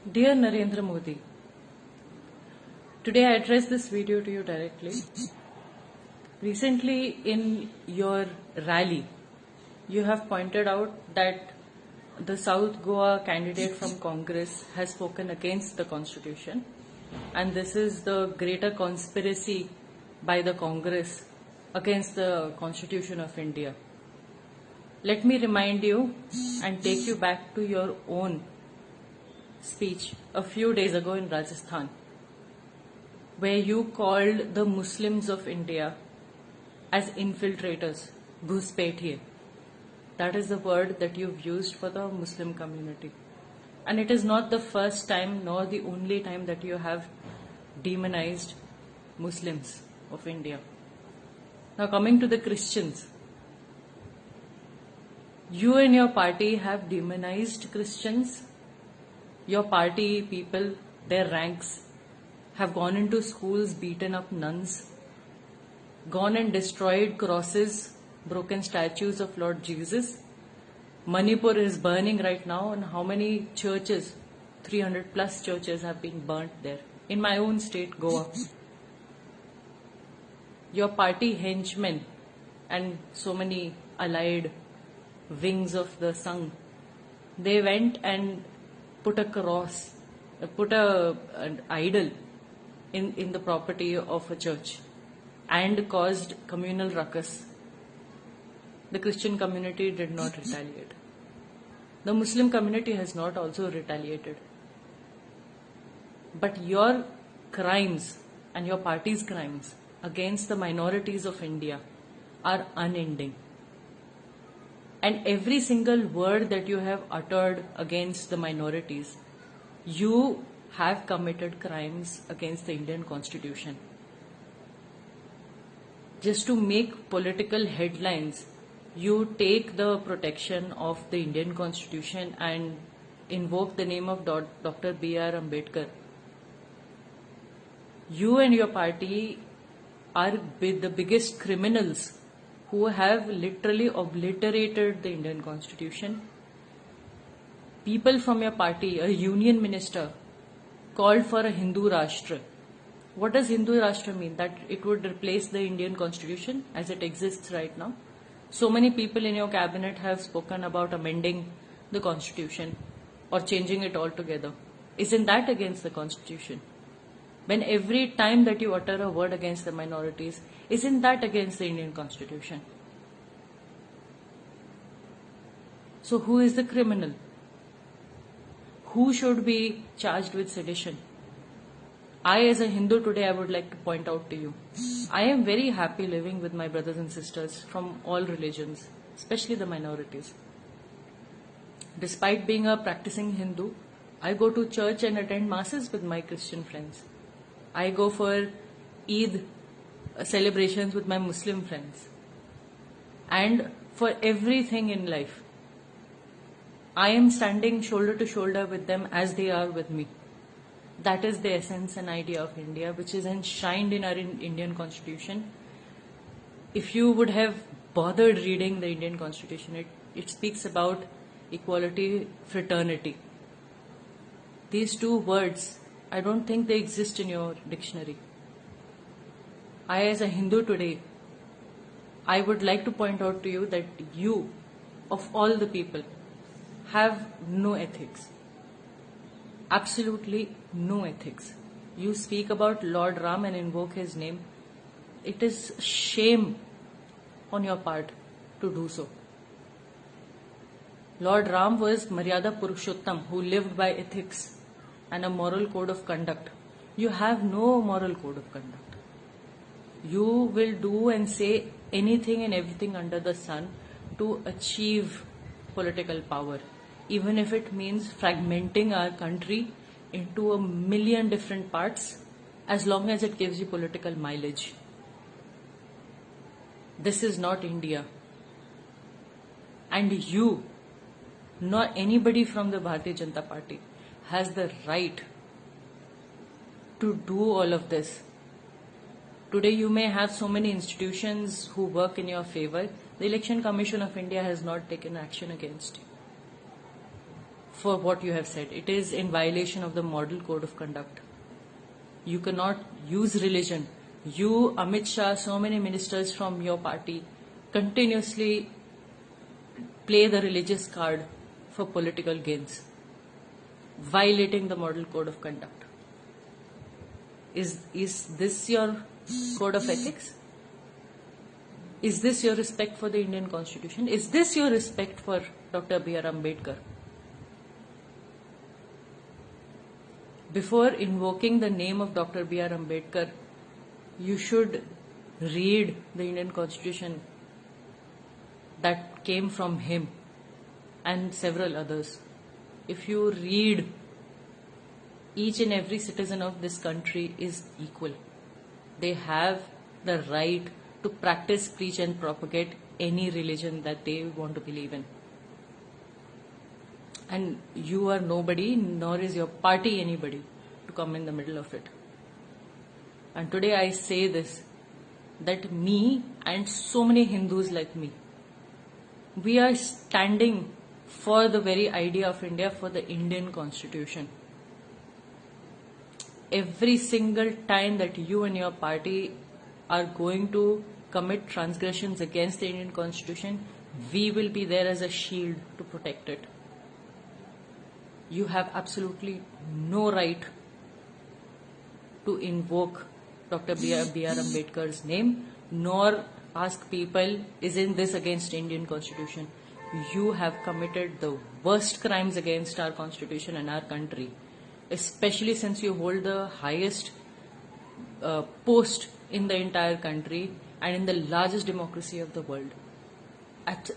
Dear Narendra Modi, today I address this video to you directly. Recently, in your rally, you have pointed out that the South Goa candidate from Congress has spoken against the Constitution, and this is the greater conspiracy by the Congress against the Constitution of India. Let me remind you and take you back to your own speech a few days ago in Rajasthan, where you called the Muslims of India as infiltrators, Ghuspethiye. That is the word that you've used for the Muslim community. And it is not the first time nor the only time that you have demonized Muslims of India. Now coming to the Christians, you and your party have demonized Christians. Your party people, their ranks, have gone into schools, beaten up nuns, gone and destroyed crosses, broken statues of Lord Jesus. Manipur is burning right now, and how many churches, 300 plus churches have been burnt there. In my own state, Goa. Your party henchmen and so many allied wings of the Sangh, they went and put a cross, put an idol in the property of a church and caused communal ruckus. The Christian community did not retaliate. The Muslim community has not also retaliated. But your crimes and your party's crimes against the minorities of India are unending. And every single word that you have uttered against the minorities, you have committed crimes against the Indian Constitution. Just to make political headlines, you take the protection of the Indian Constitution and invoke the name of Dr. B.R. Ambedkar. You and your party are the biggest criminals who have literally obliterated the Indian Constitution. People from your party, a union minister, called for a Hindu Rashtra. What does Hindu Rashtra mean? That it would replace the Indian Constitution as it exists right now? So many people in your cabinet have spoken about amending the Constitution or changing it altogether. Isn't that against the Constitution? When every time that you utter a word against the minorities, isn't that against the Indian Constitution? So who is the criminal? Who should be charged with sedition? I, as a Hindu today, I would like to point out to you, I am very happy living with my brothers and sisters from all religions, especially the minorities. Despite being a practicing Hindu, I go to church and attend masses with my Christian friends. I go for Eid celebrations with my Muslim friends. And for everything in life, I am standing shoulder to shoulder with them as they are with me. That is the essence and idea of India, which is enshrined in our Indian Constitution. If you would have bothered reading the Indian Constitution, it speaks about equality, fraternity. These two words, I don't think they exist in your dictionary. I, as a Hindu today, I would like to point out to you that you, of all the people, have no ethics. Absolutely no ethics. You speak about Lord Ram and invoke his name. It is shame on your part to do so. Lord Ram was Maryada Purushottam, who lived by ethics and a moral code of conduct. You have no moral code of conduct. You will do and say anything and everything under the sun to achieve political power, even if it means fragmenting our country into a million different parts, as long as it gives you political mileage. This is not India. And you, nor anybody from the Bharatiya Janata Party, has the right to do all of this. Today you may have so many institutions who work in your favor. The Election Commission of India has not taken action against you. for what you have said. It is in violation of the model code of conduct. You cannot use religion. You, Amit Shah, so many ministers from your party continuously play the religious card for political gains, violating the model code of conduct. Is this your code of ethics? Is this your respect for the Indian Constitution? Is this your respect for Dr. B.R. Ambedkar? Before invoking the name of Dr. B.R. Ambedkar, you should read the Indian Constitution that came from him and several others. If you read, each and every citizen of this country is equal. They have the right to practice, preach and propagate any religion that they want to believe in. And you are nobody, nor is your party anybody to come in the middle of it. And today I say this, that me and so many Hindus like me, we are standing for the very idea of India, for the Indian Constitution. Every single time that you and your party are going to commit transgressions against the Indian Constitution, we will be there as a shield to protect it. You have absolutely no right to invoke Dr. B.R. Ambedkar's name, nor ask people, isn't this against Indian Constitution? You have committed the worst crimes against our Constitution and our country, especially since you hold the highest post in the entire country and in the largest democracy of the world.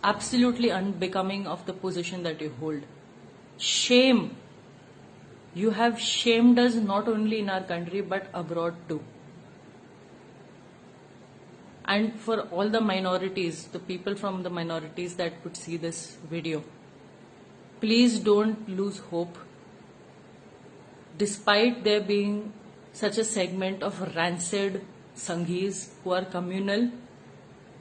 Absolutely unbecoming of the position that you hold. Shame. You have shamed us not only in our country but abroad too. And for all the minorities, the people from the minorities that would see this video, please don't lose hope. Despite there being such a segment of rancid Sanghis who are communal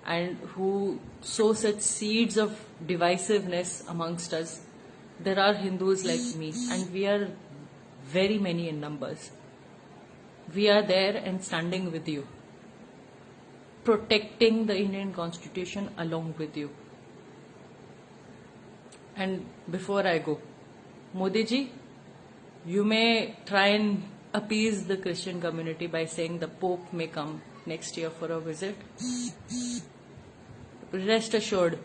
and who sow such seeds of divisiveness amongst us, there are Hindus like me, and we are very many in numbers. We are there and standing with you, protecting the Indian Constitution along with you. And before I go, Modi ji, you may try and appease the Christian community by saying the Pope may come next year for a visit. Rest assured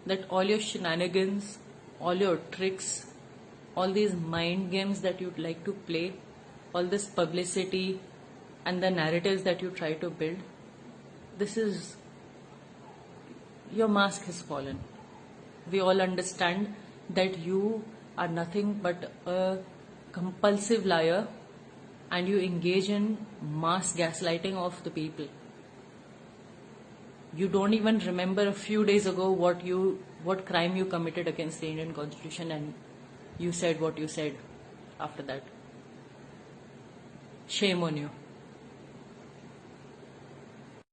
that all your shenanigans, all your tricks, all these mind games that you'd like to play, all this publicity and the narratives that you try to build, your mask has fallen. We all understand that you are nothing but a compulsive liar and you engage in mass gaslighting of the people. You don't even remember a few days ago what crime you committed against the Indian Constitution, and you said what you said after that. Shame on you.